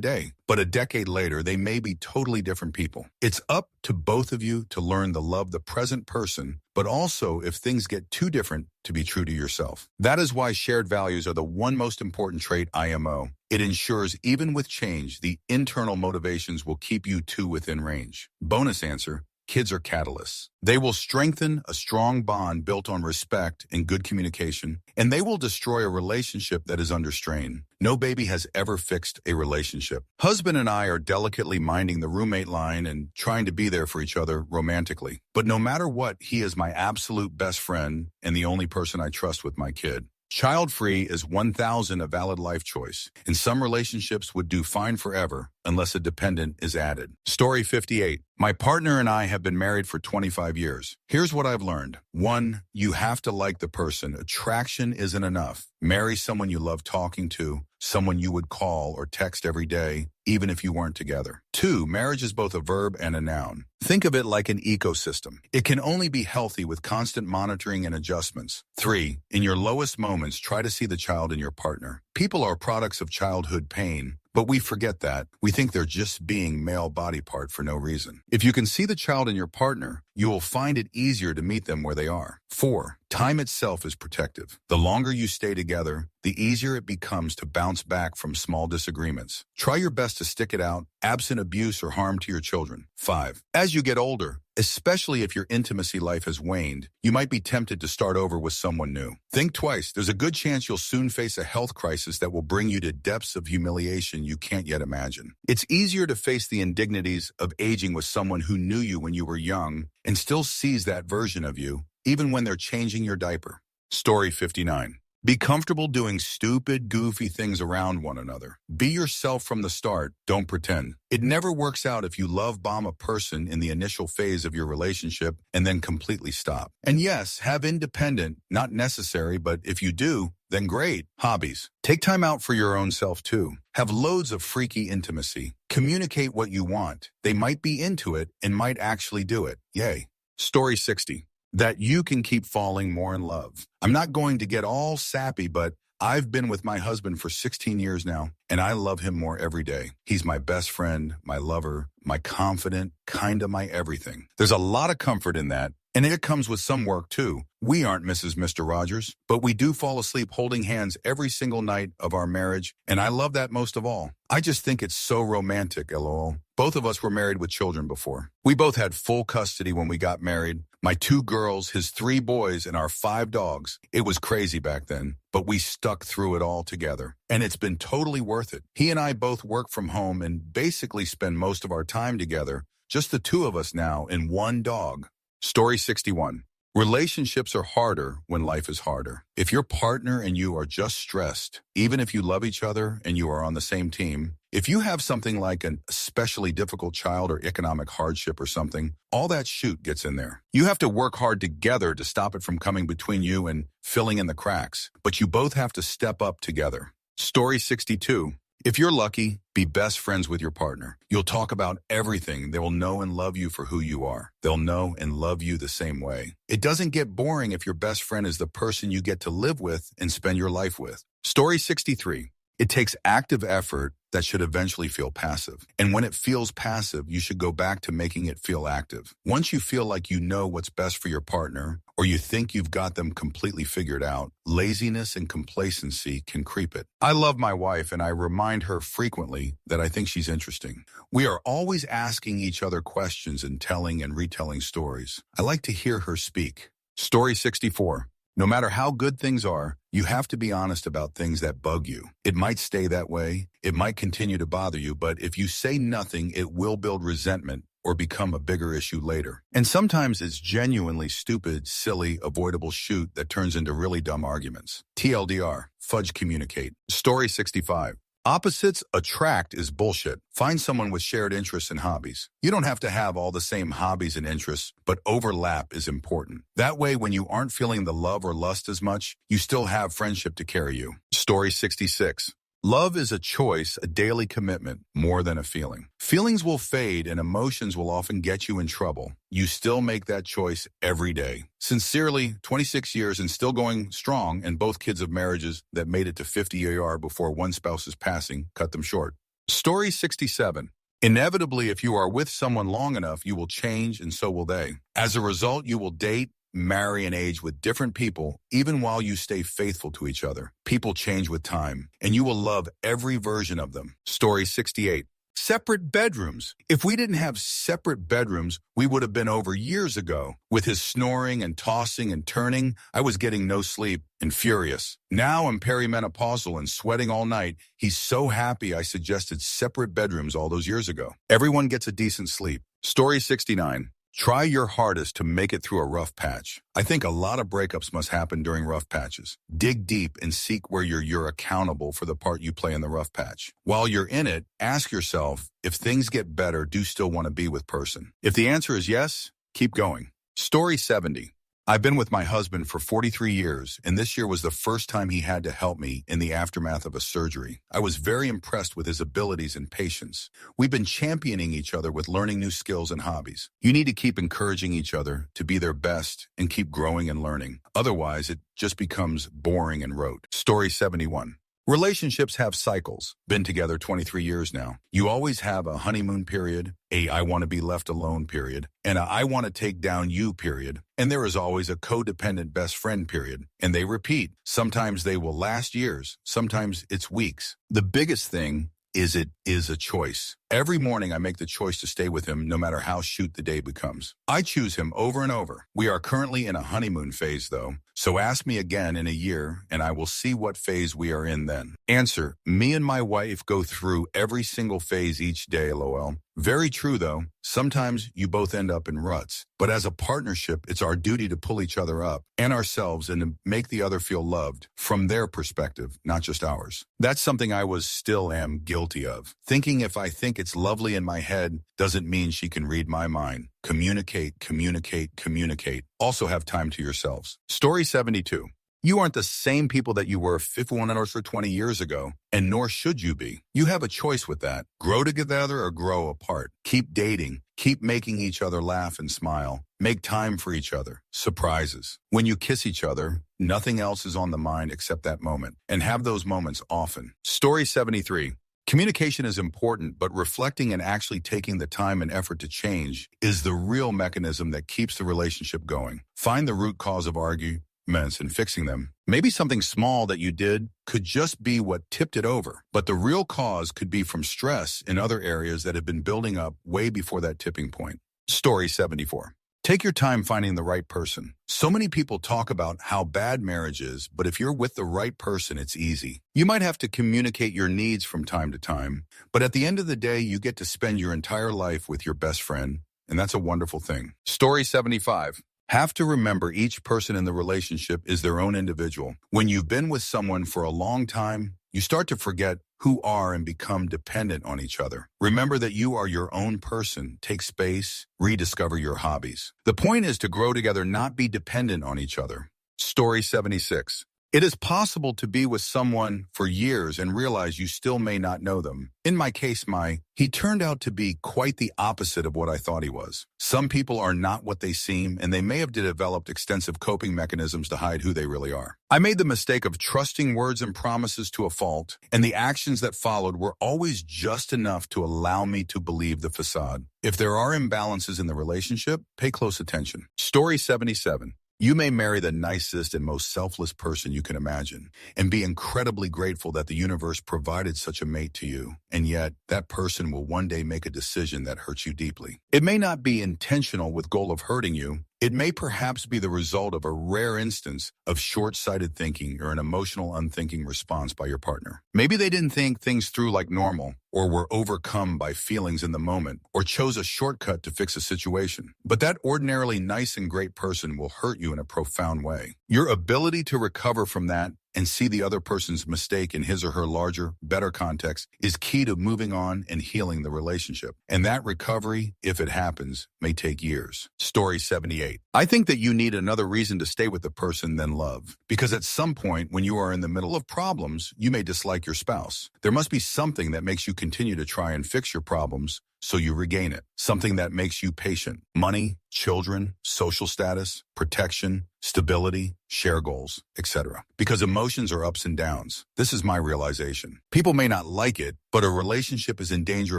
A: day. But a decade later, they may be totally different people. It's up to both of you to learn to love the present person, but also, if things get too different, to be true to yourself. That is why shared values are the one most important trait IMO. It ensures even with change, the internal motivations will keep you two within range. Bonus answer. Kids are catalysts. They will strengthen a strong bond built on respect and good communication, and they will destroy a relationship that is under strain. No baby has ever fixed a relationship. Husband and I are delicately minding the roommate line and trying to be there for each other romantically. But no matter what, he is my absolute best friend and the only person I trust with my kid. Child-free is 1,000 a valid life choice, and some relationships would do fine forever unless a dependent is added. Story 58. My partner and I have been married for 25 years. Here's what I've learned. 1. You have to like the person. Attraction isn't enough. Marry someone you love talking to, someone you would call or text every day, even if you weren't together. 2. Marriage is both a verb and a noun. Think of it like an ecosystem. It can only be healthy with constant monitoring and adjustments. 3. In your lowest moments, try to see the child in your partner. People are products of childhood pain, but we forget that. We think they're just being male body part for no reason. If you can see the child in your partner, you will find it easier to meet them where they are. 4. Time itself is protective. The longer you stay together, the easier it becomes to bounce back from small disagreements. Try your best to stick it out, absent abuse or harm to your children. 5. As you get older, especially if your intimacy life has waned, you might be tempted to start over with someone new. Think twice. There's a good chance you'll soon face a health crisis that will bring you to depths of humiliation you can't yet imagine. It's easier to face the indignities of aging with someone who knew you when you were young and still sees that version of you, even when they're changing your diaper. Story 59. Be comfortable doing stupid, goofy things around one another. Be yourself from the start. Don't pretend. It never works out if you love bomb a person in the initial phase of your relationship and then completely stop. And yes, have independent, not necessary, but if you do, then great, hobbies. Take time out for your own self too. Have loads of freaky intimacy. Communicate what you want. They might be into it and might actually do it. Yay. Story 60. That you can keep falling more in love. I'm not going to get all sappy, but I've been with my husband for 16 years now, and I love him more every day. He's my best friend, my lover, my confidant, kinda my everything. There's a lot of comfort in that, and it comes with some work too. We aren't Mrs. Mr. Rogers, but we do fall asleep holding hands every single night of our marriage, and I love that most of all. I just think it's so romantic, lol. Both of us were married with children before. We both had full custody when we got married. My 2 girls, his 3 boys, and our 5 dogs. It was crazy back then, but we stuck through it all together. And it's been totally worth it. He and I both work from home and basically spend most of our time together, just the 2 of us now and 1 dog. Story 61. Relationships are harder when life is harder. If your partner and you are just stressed, even if you love each other and you are on the same team, if you have something like an especially difficult child or economic hardship or something, all that shoot gets in there. You have to work hard together to stop it from coming between you and filling in the cracks, but you both have to step up together. Story 62. If you're lucky, be best friends with your partner. You'll talk about everything. They will know and love you for who you are. They'll know and love you the same way. It doesn't get boring if your best friend is the person you get to live with and spend your life with. Story 63. It takes active effort that should eventually feel passive. And when it feels passive, you should go back to making it feel active. Once you feel like you know what's best for your partner, or you think you've got them completely figured out, laziness and complacency can creep it. I love my wife, and I remind her frequently that I think she's interesting. We are always asking each other questions and telling and retelling stories. I like to hear her speak. Story 64. No matter how good things are, you have to be honest about things that bug you. It might stay that way, it might continue to bother you, but if you say nothing, it will build resentment or become a bigger issue later. And sometimes it's genuinely stupid, silly, avoidable shoot that turns into really dumb arguments. TLDR, fudge communicate. Story 65. Opposites attract is bullshit. Find someone with shared interests and hobbies. You don't have to have all the same hobbies and interests, but overlap is important. That way, when you aren't feeling the love or lust as much, you still have friendship to carry you. Story 66. Love is a choice, a daily commitment, more than a feeling. Feelings will fade and emotions will often get you in trouble. You still make that choice every day. Sincerely, 26 years and still going strong, and both kids of marriages that made it to 50 AR before one spouse's passing cut them short. Story 67. Inevitably, if you are with someone long enough, you will change and so will they. As a result, you will date, marry, and age with different people, even while you stay faithful to each other. People change with time, and you will love every version of them. Story 68. Separate bedrooms. If we didn't have separate bedrooms, we would have been over years ago. With his snoring and tossing and turning, I was getting no sleep and furious. Now I'm perimenopausal and sweating all night. He's so happy I suggested separate bedrooms all those years ago. Everyone gets a decent sleep. Story 69. Try your hardest to make it through a rough patch. I think a lot of breakups must happen during rough patches. Dig deep and seek where you're accountable for the part you play in the rough patch. While you're in it, ask yourself, if things get better, do you still want to be with person? If the answer is yes, keep going. Story 70. I've been with my husband for 43 years, and this year was the first time he had to help me in the aftermath of a surgery. I was very impressed with his abilities and patience. We've been championing each other with learning new skills and hobbies. You need to keep encouraging each other to be their best and keep growing and learning. Otherwise, it just becomes boring and rote. Story 71. Relationships have cycles. Been together 23 years now. You always have a honeymoon period, a I want to be left alone period, and a I want to take down you period. And there is always a codependent best friend period. And they repeat. Sometimes they will last years. Sometimes it's weeks. The biggest thing is it is a choice. Every morning I make the choice to stay with him no matter how shoot the day becomes. I choose him over and over. We are currently in a honeymoon phase though, so ask me again in a year and I will see what phase we are in then. Answer, me and my wife go through every single phase each day, lol. Very true though, sometimes you both end up in ruts. But as a partnership, it's our duty to pull each other up and ourselves and to make the other feel loved from their perspective, not just ours. That's something I still am guilty of. Thinking if I think it's lovely in my head doesn't mean she can read my mind. Communicate, communicate, communicate. Also have time to yourselves. Story 72. You aren't the same people that you were 51 or 20 years ago, and nor should you be. You have a choice with that. Grow together or grow apart. Keep dating. Keep making each other laugh and smile. Make time for each other. Surprises. When you kiss each other, nothing else is on the mind except that moment. And have those moments often. Story 73. Communication is important, but reflecting and actually taking the time and effort to change is the real mechanism that keeps the relationship going. Find the root cause of arguments and fixing them. Maybe something small that you did could just be what tipped it over, but the real cause could be from stress in other areas that have been building up way before that tipping point. Story 74. Take your time finding the right person. So many people talk about how bad marriage is, but if you're with the right person, it's easy. You might have to communicate your needs from time to time, but at the end of the day, you get to spend your entire life with your best friend, and that's a wonderful thing. Story 75. Have to remember each person in the relationship is their own individual. When you've been with someone for a long time, you start to forget who are and become dependent on each other. Remember that you are your own person. Take space, rediscover your hobbies. The point is to grow together, not be dependent on each other. Story 76. It is possible to be with someone for years and realize you still may not know them. In my case, he turned out to be quite the opposite of what I thought he was. Some people are not what they seem, and they may have developed extensive coping mechanisms to hide who they really are. I made the mistake of trusting words and promises to a fault, and the actions that followed were always just enough to allow me to believe the facade. If there are imbalances in the relationship, pay close attention. Story 77. You may marry the nicest and most selfless person you can imagine and be incredibly grateful that the universe provided such a mate to you. And yet, that person will one day make a decision that hurts you deeply. It may not be intentional with goal of hurting you. It may perhaps be the result of a rare instance of short-sighted thinking or an emotional unthinking response by your partner. Maybe they didn't think things through like normal, or were overcome by feelings in the moment, or chose a shortcut to fix a situation. But that ordinarily nice and great person will hurt you in a profound way. Your ability to recover from that and see the other person's mistake in his or her larger, better context is key to moving on and healing the relationship. And that recovery, if it happens, may take years. Story 78. I think that you need another reason to stay with the person than love. Because at some point, when you are in the middle of problems, you may dislike your spouse. There must be something that makes you continue to try and fix your problems so you regain it. Something that makes you patient. Money, children, social status, protection, stability, share goals, etc. Because emotions are ups and downs. This is my realization. People may not like it, but a relationship is in danger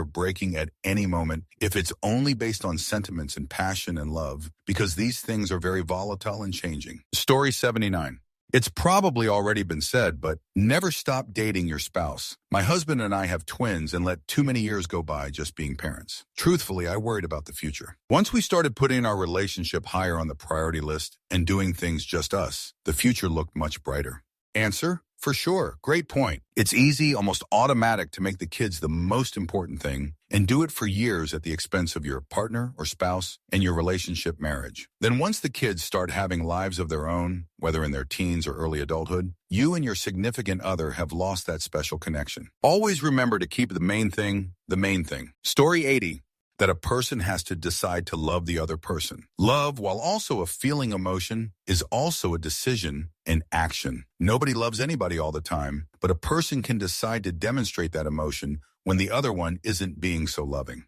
A: of breaking at any moment if it's only based on sentiments and passion and love, because these things are very volatile and changing. Story 79. It's probably already been said, but never stop dating your spouse. My husband and I have twins and let too many years go by just being parents. Truthfully, I worried about the future. Once we started putting our relationship higher on the priority list and doing things just us, the future looked much brighter. Answer? For sure. Great point. It's easy, almost automatic to make the kids the most important thing and do it for years at the expense of your partner or spouse and your relationship marriage. Then once the kids start having lives of their own, whether in their teens or early adulthood, you and your significant other have lost that special connection. Always remember to keep the main thing the main thing. Story 80. That a person has to decide to love the other person. Love, while also a feeling emotion, is also a decision and action. Nobody loves anybody all the time, but a person can decide to demonstrate that emotion when the other one isn't being so loving.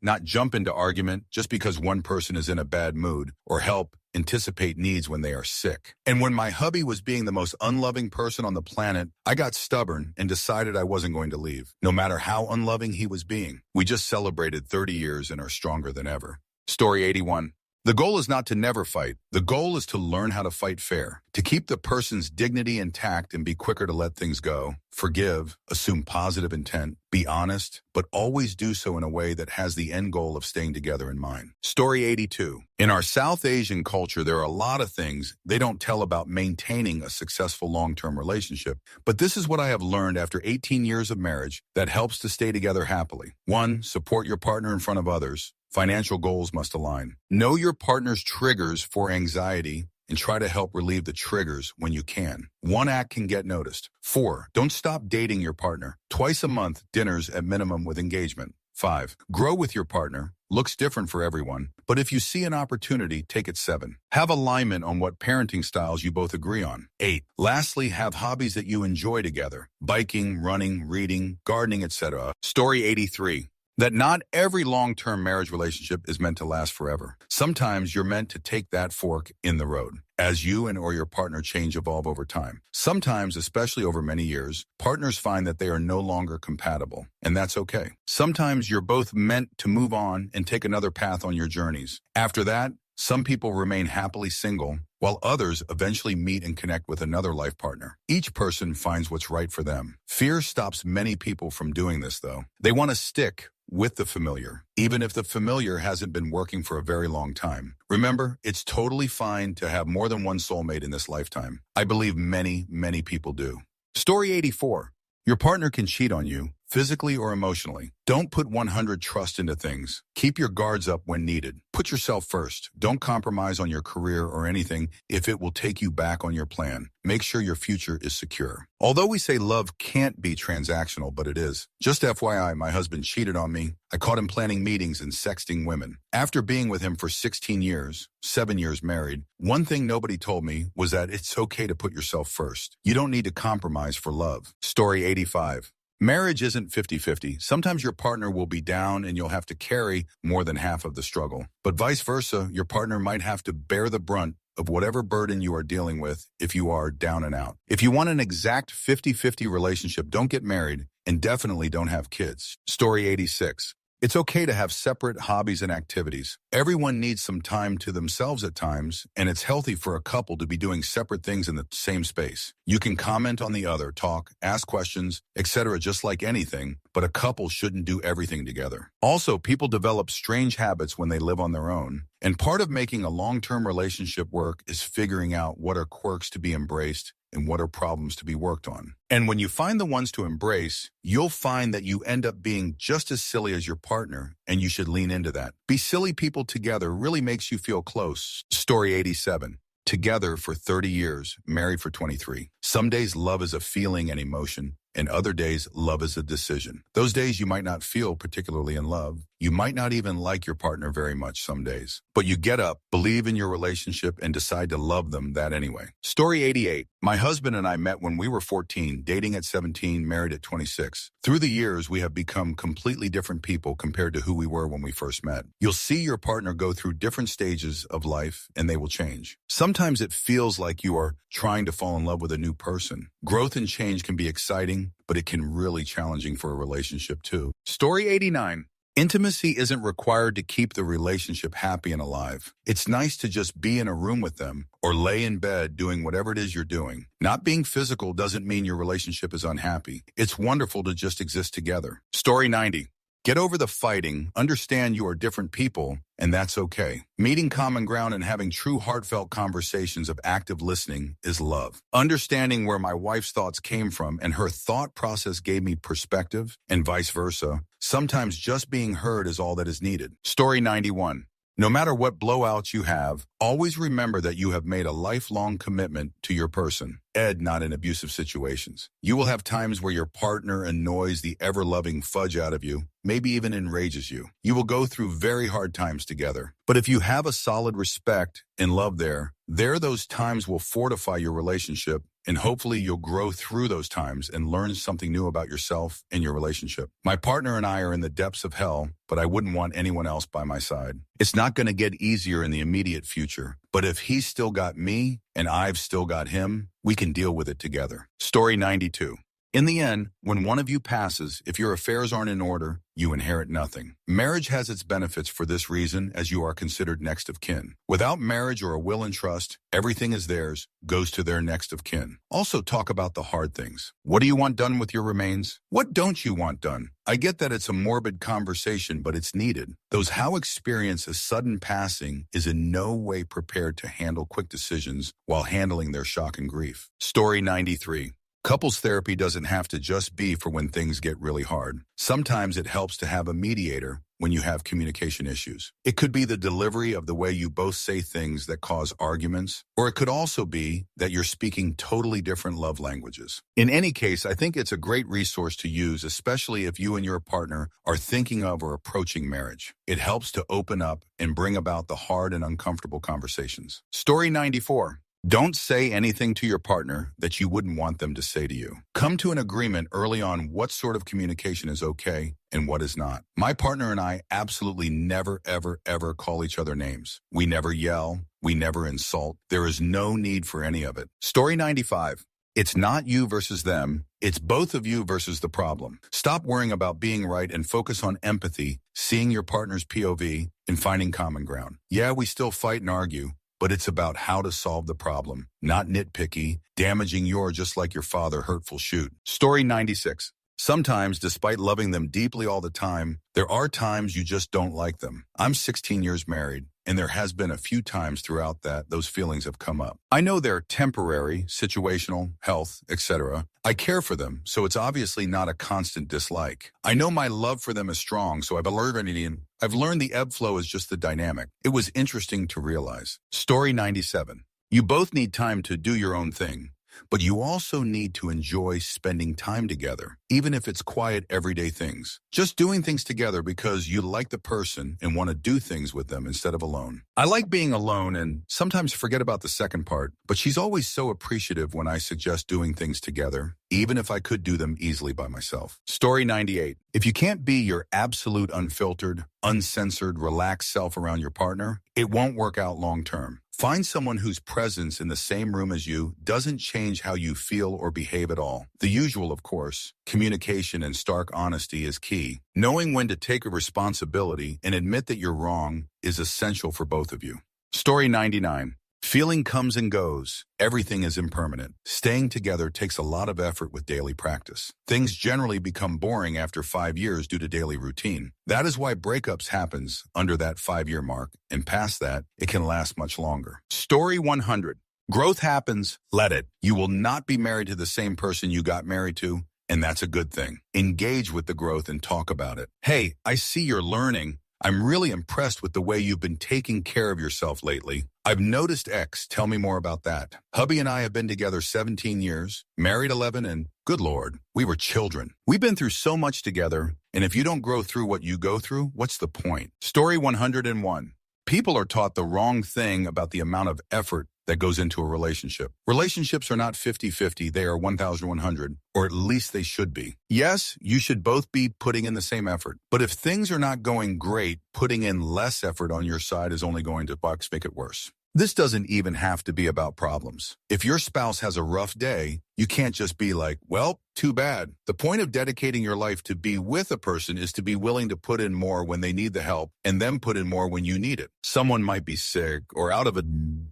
A: Not jump into argument just because one person is in a bad mood, or help anticipate needs when they are sick. And when my hubby was being the most unloving person on the planet, I got stubborn and decided I wasn't going to leave, no matter how unloving he was being. We just celebrated 30 years and are stronger than ever. Story 81. The goal is not to never fight. The goal is to learn how to fight fair, to keep the person's dignity intact and be quicker to let things go, forgive, assume positive intent, be honest, but always do so in a way that has the end goal of staying together in mind. Story 82. In our South Asian culture, there are a lot of things they don't tell about maintaining a successful long-term relationship, but this is what I have learned after 18 years of marriage that helps to stay together happily. 1. Support your partner in front of others. Financial goals must align. Know your partner's triggers for anxiety and try to help relieve the triggers when you can. One act can get noticed. 4. Don't stop dating your partner. Twice a month, dinners at minimum with engagement. 5. Grow with your partner. Looks different for everyone, but if you see an opportunity, take it. 7. Have alignment on what parenting styles you both agree on. 8. Lastly, have hobbies that you enjoy together. Biking, running, reading, gardening, etc. Story 83. That not every long-term marriage relationship is meant to last forever. Sometimes you're meant to take that fork in the road as you and or your partner evolve over time. Sometimes, especially over many years, partners find that they are no longer compatible, and that's okay. Sometimes you're both meant to move on and take another path on your journeys. After that, some people remain happily single, while others eventually meet and connect with another life partner. Each person finds what's right for them. Fear stops many people from doing this, though. They want to stick with the familiar, even if the familiar hasn't been working for a very long time. Remember, it's totally fine to have more than one soulmate in this lifetime. I believe many, many people do. Story 84. Your partner can cheat on you, physically or emotionally. Don't put 100 trust into things. Keep your guards up when needed. Put yourself first. Don't compromise on your career or anything if it will take you back on your plan. Make sure your future is secure. Although we say love can't be transactional, but it is. Just FYI, my husband cheated on me. I caught him planning meetings and sexting women. After being with him for 16 years, 7 years married, one thing nobody told me was that it's okay to put yourself first. You don't need to compromise for love. Story 85. Marriage isn't 50-50. Sometimes your partner will be down and you'll have to carry more than half of the struggle. But vice versa, your partner might have to bear the brunt of whatever burden you are dealing with if you are down and out. If you want an exact 50-50 relationship, don't get married and definitely don't have kids. Story 86. It's okay to have separate hobbies and activities. Everyone needs some time to themselves at times, and it's healthy for a couple to be doing separate things in the same space. You can comment on the other, talk, ask questions, etc. just like anything, but a couple shouldn't do everything together. Also, people develop strange habits when they live on their own, and part of making a long-term relationship work is figuring out what are quirks to be embraced and what are problems to be worked on. And when you find the ones to embrace, you'll find that you end up being just as silly as your partner, and you should lean into that. Be silly people together really makes you feel close. Story 87. Together for 30 years, married for 23. Some days love is a feeling and emotion, and other days love is a decision. Those days you might not feel particularly in love. You might not even like your partner very much some days. But you get up, believe in your relationship, and decide to love them that anyway. Story 88. My husband and I met when we were 14, dating at 17, married at 26. Through the years, we have become completely different people compared to who we were when we first met. You'll see your partner go through different stages of life, and they will change. Sometimes it feels like you are trying to fall in love with a new person. Growth and change can be exciting, but it can really challenging for a relationship too. Story 89. Intimacy isn't required to keep the relationship happy and alive. It's nice to just be in a room with them or lay in bed doing whatever it is you're doing. Not being physical doesn't mean your relationship is unhappy. It's wonderful to just exist together. Story 90. Get over the fighting, understand you are different people, and that's okay. Meeting common ground and having true heartfelt conversations of active listening is love. Understanding where my wife's thoughts came from and her thought process gave me perspective and vice versa. Sometimes just being heard is all that is needed. Story 91. No matter what blowouts you have, always remember that you have made a lifelong commitment to your person. Ed, not in abusive situations. You will have times where your partner annoys the ever-loving fudge out of you, maybe even enrages you. You will go through very hard times together. But if you have a solid respect and love there, those times will fortify your relationship, and hopefully you'll grow through those times and learn something new about yourself and your relationship. My partner and I are in the depths of hell, but I wouldn't want anyone else by my side. It's not going to get easier in the immediate future, but if he's still got me and I've still got him, we can deal with it together. Story 92. In the end, when one of you passes, if your affairs aren't in order, you inherit nothing. Marriage has its benefits for this reason, as you are considered next of kin. Without marriage or a will and trust, everything is theirs, goes to their next of kin. Also talk about the hard things. What do you want done with your remains? What don't you want done? I get that it's a morbid conversation, but it's needed. Those how experience a sudden passing is in no way prepared to handle quick decisions while handling their shock and grief. Story 93. Couples therapy doesn't have to just be for when things get really hard. Sometimes it helps to have a mediator when you have communication issues. It could be the delivery of the way you both say things that cause arguments, or it could also be that you're speaking totally different love languages. In any case, I think it's a great resource to use, especially if you and your partner are thinking of or approaching marriage. It helps to open up and bring about the hard and uncomfortable conversations. Story 94. Don't say anything to your partner that you wouldn't want them to say to you. Come to an agreement early on what sort of communication is okay and what is not. My partner and I absolutely never, ever call each other names. We never yell. We never insult. There is no need for any of it. Story 95. It's not you versus them. It's both of you versus the problem. Stop worrying about being right and focus on empathy, seeing your partner's POV, and finding common ground. Yeah, we still fight and argue, but it's about how to solve the problem, not nitpicky, damaging your just like your father hurtful shoot. Story 96. Sometimes, despite loving them deeply all the time, there are times you just don't like them. I'm 16 years married, and there has been a few times throughout that those feelings have come up. I know they're temporary, situational, health, etc. I care for them, so it's obviously not a constant dislike. I know my love for them is strong, so I've learned the ebb flow is just the dynamic. It was interesting to realize. Story 97. You both need time to do your own thing, but you also need to enjoy spending time together, even if it's quiet, everyday things. Just doing things together because you like the person and want to do things with them instead of alone. I like being alone and sometimes forget about the second part, but she's always so appreciative when I suggest doing things together, even if I could do them easily by myself. Story 98. If you can't be your absolute unfiltered, uncensored, relaxed self around your partner, it won't work out long term. Find someone whose presence in the same room as you doesn't change how you feel or behave at all. The usual, of course. Communication and stark honesty is key. Knowing when to take a responsibility and admit that you're wrong is essential for both of you. Story 99. Feeling comes and goes. Everything is impermanent. Staying together takes a lot of effort with daily practice. Things generally become boring after 5 years due to daily routine. That is why breakups happens under that 5-year mark, and past that, it can last much longer. Story 100. Growth happens. Let it. You will not be married to the same person you got married to, and that's a good thing. Engage with the growth and talk about it. Hey, I see you're learning. I'm really impressed with the way you've been taking care of yourself lately. I've noticed X. Tell me more about that. Hubby and I have been together 17 years, married 11, and good Lord, we were children. We've been through so much together, and if you don't grow through what you go through, what's the point? Story 101. People are taught the wrong thing about the amount of effort that goes into a relationship. Relationships are not 50-50, they are 1,100, or at least they should be. Yes, you should both be putting in the same effort, but if things are not going great, putting in less effort on your side is only going to make it worse. This doesn't even have to be about problems. If your spouse has a rough day, you can't just be like, well, too bad. The point of dedicating your life to be with a person is to be willing to put in more when they need the help and then put in more when you need it. Someone might be sick or out of it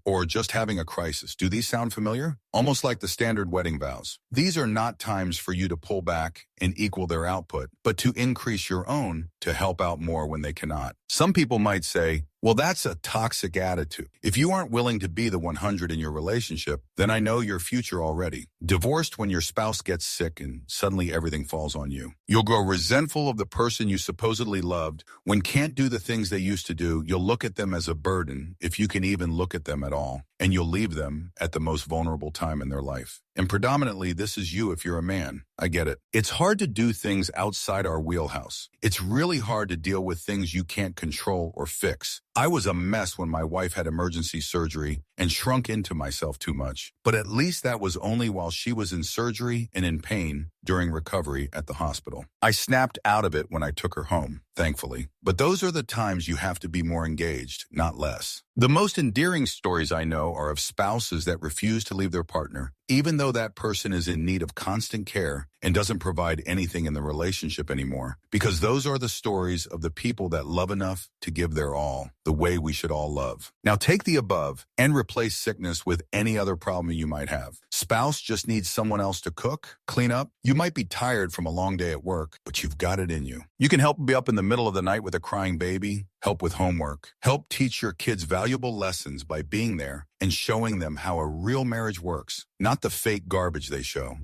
A: or just having a crisis. Do these sound familiar? Almost like the standard wedding vows. These are not times for you to pull back and equal their output, but to increase your own to help out more when they cannot. Some people might say, well, that's a toxic attitude. If you aren't willing to be the 100 in your relationship, then I know your future already. Divorced when your spouse gets sick and suddenly everything falls on you. You'll grow resentful of the person you supposedly loved. When can't do the things they used to do, you'll look at them as a burden, if you can even look at them at all. And you'll leave them at the most vulnerable time in their life. And predominantly, this is you if you're a man. I get it. It's hard to do things outside our wheelhouse. It's really hard to deal with things you can't control or fix. I was a mess when my wife had emergency surgery and shrunk into myself too much. But at least that was only while she was in surgery and in pain during recovery at the hospital. I snapped out of it when I took her home, thankfully. But those are the times you have to be more engaged, not less. The most endearing stories I know are of spouses that refuse to leave their partner, even though that person is in need of constant care and doesn't provide anything in the relationship anymore. Because those are the stories of the people that love enough to give their all, the way we should all love. Now take the above and replace sickness with any other problem you might have. Spouse just needs someone else to cook, clean up. You might be tired from a long day at work, but you've got it in you. You can help be up in the middle of the night with a crying baby, help with homework, help teach your kids valuable lessons by being there and showing them how a real marriage works, not the fake garbage they show.